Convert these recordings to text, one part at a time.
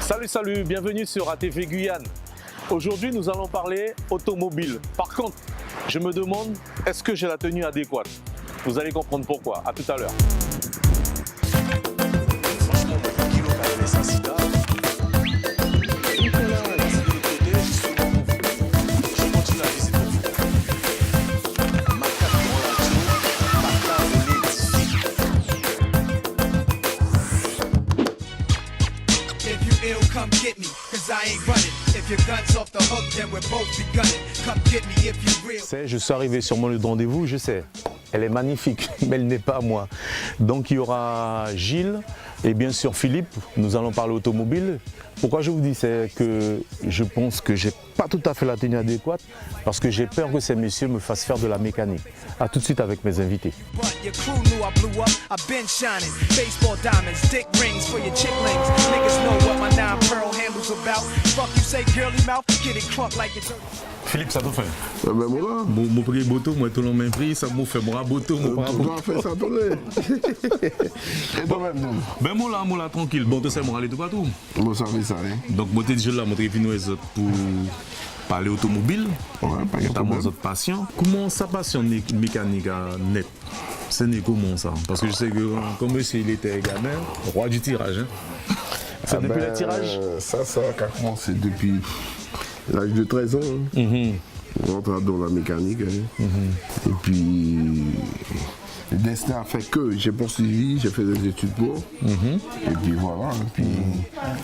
Salut, bienvenue sur ATV Guyane. Aujourd'hui, nous allons parler automobile. Par contre, je me demande, est-ce que j'ai la tenue adéquate? Vous allez comprendre pourquoi. À tout à l'heure. Come get me, cause I ain't running. If your gun's off the hook, then we're both be gunning. Come get me if you real. Je suis arrivé sur mon lieu de rendez-vous, je sais, elle est magnifique, mais elle n'est pas à moi. Donc il y aura Gilles et bien sûr Philippe, nous allons parler automobile. Pourquoi je vous dis, c'est que je pense que j'ai pas tout à fait la tenue adéquate parce que j'ai peur que ces messieurs me fassent faire de la mécanique. A tout de suite avec mes invités. Philippe, ça te fait? Ben moi, mon prix boto, moi tout le monde pris, ça me fait moi boto, mon tu dois faire ça tourner. Et toi-même, non? Ben moi là, tranquille. Bon, tu sais, moi aller tout partout. Bon, ça fait ça, hein? Donc moi t'es déjà là, moi t'es venu pour parler automobile, Ouais, pas de notamment problème. votre passion. Comment ça passion mécanique net? C'est né comment ça? Parce que je sais que comme monsieur il était gamin, roi du tirage. Hein? C'est Ah depuis ben, le tirage? Ça a commencé depuis l'âge de 13 ans. Hein. On rentre dans la mécanique. Hein. Et puis, le destin a fait que j'ai poursuivi, j'ai fait des études pour. Et puis voilà. Et puis,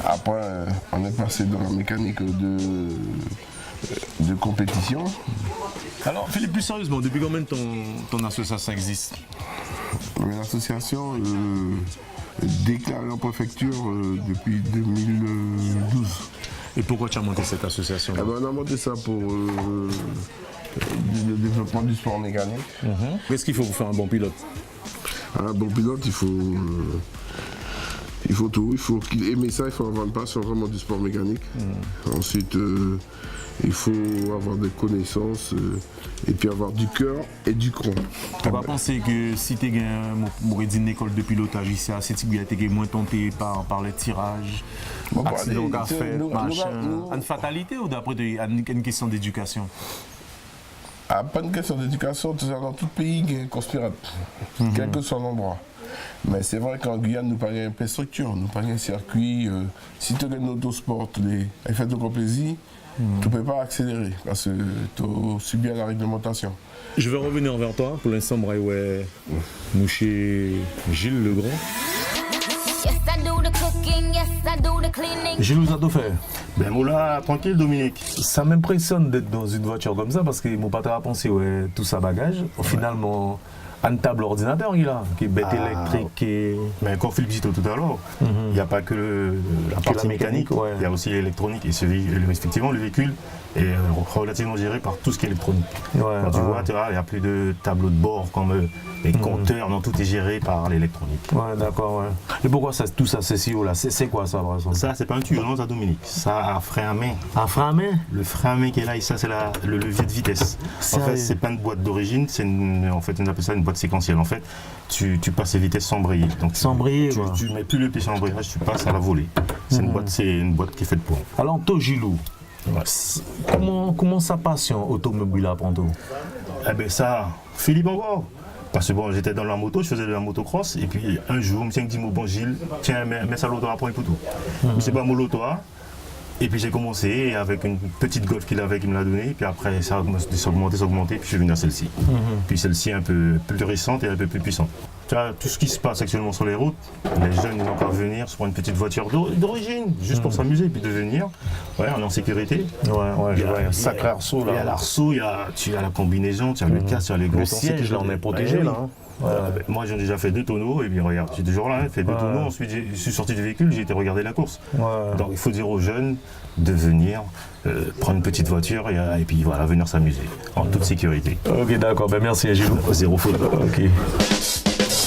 après, on est passé dans la mécanique de compétition. Alors Philippe, plus sérieusement, depuis combien de temps ton association existe? L'association déclarée en préfecture depuis 2012. Et pourquoi tu as monté cette association? Eh ben, on a monté ça pour le développement du sport mécanique. Qu'est-ce qu'il faut pour faire un bon pilote? Un bon pilote, il faut tout. Il faut aimer ça, il faut avoir une passion vraiment du sport mécanique. Ensuite, il faut avoir des connaissances et puis avoir du cœur et du cran. Tu n'as pas pensé que si tu as une école de pilotage ici à cette tu es moins tenté par les tirages, accidents qu'a fait, machin, une fatalité ou d'après une question d'éducation? Ah, pas une question d'éducation, tout ça, dans tout pays, il y a un conspirateur, quel que soit l'endroit. Mais c'est vrai qu'en Guyane, nous parlons une structure, nous parlons un circuit. Si tu as un autosport, elle fait de gros plaisir, tu ne peux pas accélérer parce que tu subis la réglementation. Je vais revenir vers toi. Pour l'instant, moi, nous chez Gilles Legrand. Gilles, vous a tout fait? Ben moula, tranquille Dominique. Ça m'impressionne d'être dans une voiture comme ça parce que mon patron a pensé tout sa bagage. Finalement, une table ordinateur il a, qui est bête électrique. Et... Mais comme Philippe dit tout à l'heure, il n'y a pas que la partie mécanique, il y a aussi l'électronique. Et effectivement, le véhicule est relativement géré par tout ce qui est électronique. Quand tu vois, il n'y a plus de tableau de bord comme les compteurs, non, tout est géré par l'électronique. Ouais, d'accord, ouais. Et pourquoi tout ça, c'est si haut là? C'est quoi ça, par exemple? Ça, c'est pas un tuyau, non, ça, Dominique. Ça a un frein à main. Un frein à main? Le frein à main qui est là, et ça, c'est le levier de vitesse. En fait, c'est pas une boîte d'origine, en fait, on appelle ça une boîte séquentielle. En fait, tu passes les vitesses sans briller. Donc, sans briller, tu mets plus le pied sur l'embrayage, tu passes à la volée. C'est une boîte qui est faite pour. Alors, toi, Gilou, comment ça passe en automobile à Ponto? Eh bien, ça, Philippe encore. Parce que bon, j'étais dans la moto, je faisais de la motocross, et puis un jour, je me dit, bon Gilles, tiens, mets ça l'auto pour un poteau. C'est pas mon loto, et puis j'ai commencé avec une petite Golf qu'il avait, qui me l'a donnée, puis après ça a augmenté, puis je suis venu à celle-ci. Puis celle-ci un peu plus récente et un peu plus puissante. Tu vois, tout ce qui se passe actuellement sur les routes, les jeunes ils n'ont qu'à venir sur une petite voiture d'origine, juste pour s'amuser, puis de venir. Ouais, on est en sécurité. Ouais, je vois, il y a un sacré arceau là. Il y a l'arceau, tu as la combinaison, tu as le casque, tu as les gros. Le siège, là, on est protégé là. Moi j'ai déjà fait 2 tonneaux et puis regarde, j'ai toujours là, fait 2 tonneaux, ensuite je suis sorti du véhicule, j'ai été regarder la course. Donc il faut dire aux jeunes de venir prendre une petite voiture et puis voilà, venir s'amuser en toute sécurité. Ok, d'accord, ben merci Gilou. Zéro faute. Ok.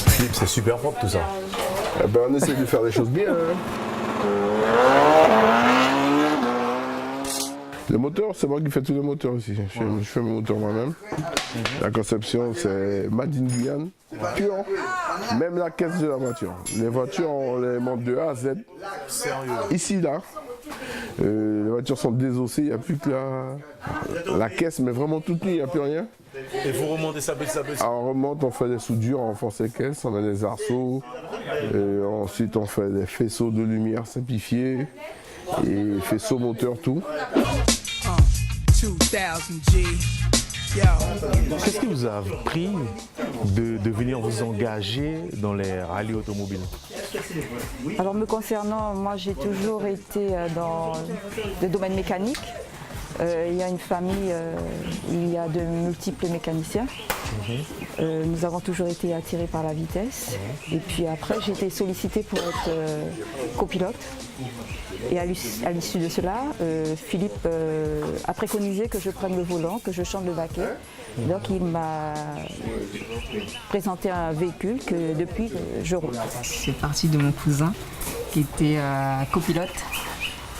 Philippe, c'est super propre tout ça. Eh ben, on essaie de faire les choses bien. Le moteur, c'est moi qui fais tous les moteurs ici. Je fais mes moteurs moi-même. La conception, c'est Made in Guyane, pur. Même la caisse de la voiture. Les voitures, on les monte de A à Z. Sérieux? Ici, là, Les voitures sont désossées, il n'y a plus que la caisse, mais vraiment toute nue, il n'y a plus rien. Et vous remontez ça petit à petit. Alors, on remonte, on fait des soudures, on renforce les caisses, on a des arceaux. Ensuite, on fait des faisceaux de lumière simplifiés et faisceaux moteurs, tout. 2000 G. Yo. Qu'est-ce qui vous a pris de venir vous engager dans les rallyes automobiles? Alors me concernant, moi j'ai toujours été dans le domaine mécanique. Il y a une famille, il y a de multiples mécaniciens. Nous avons toujours été attirés par la vitesse. Et puis après j'ai été sollicitée pour être copilote. Et à l'issue de cela, Philippe a préconisé que je prenne le volant, que je chante le baquet. Donc il m'a présenté un véhicule que depuis je roule. C'est parti de mon cousin qui était copilote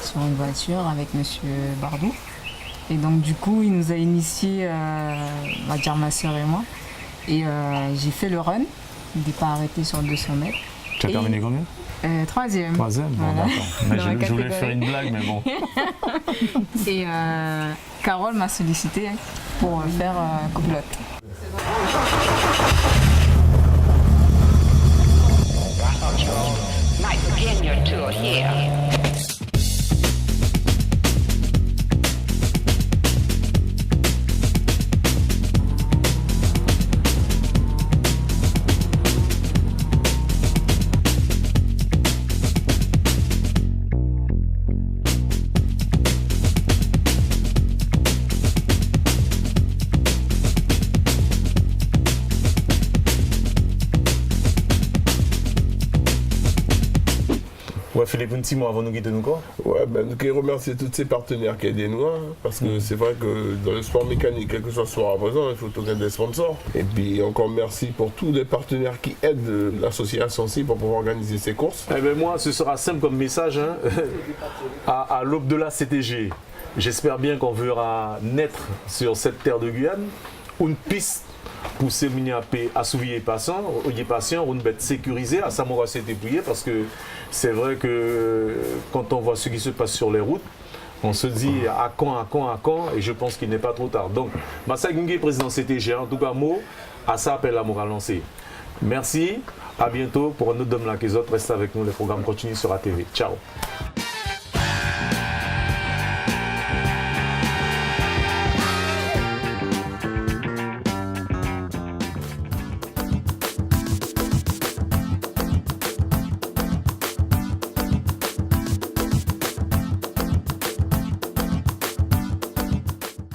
sur une voiture avec Monsieur Bardou. Et donc du coup il nous a initiés, on va dire ma soeur et moi. Et j'ai fait le run, il n'est pas arrêté sur 200 mètres. Tu as terminé combien? Troisième. Troisième, bon, Voilà. d'accord. Mais je voulais faire une blague, mais bon. Et Carole m'a sollicité pour faire copilote. Might begin your tour here. Ouais, Philippe, un petit mot avant de nous quitter, nous quoi? Ouais, nous voulons remercier tous ces partenaires qui aident nous, hein, parce que c'est vrai que dans le sport mécanique, quel que soit le sport à présent, il faut trouver des sponsors. Et puis encore merci pour tous les partenaires qui aident l'association aussi pour pouvoir organiser ces courses. Eh bien moi, ce sera simple comme message. Hein. À l'aube de la CTG, j'espère bien qu'on verra naître sur cette terre de Guyane une piste pour se assouvir les patients, une bête sécurisée, à Samora s'est dépouillé parce que c'est vrai que quand on voit ce qui se passe sur les routes, on se dit à quand, et je pense qu'il n'est pas trop tard. Donc, Massa Gungé, président CTG, en tout cas, mot, à ça appelle l'amour à lancer. Merci, à bientôt pour un autre Dom là, les autres restent avec nous, les programmes continuent sur ATV. Ciao.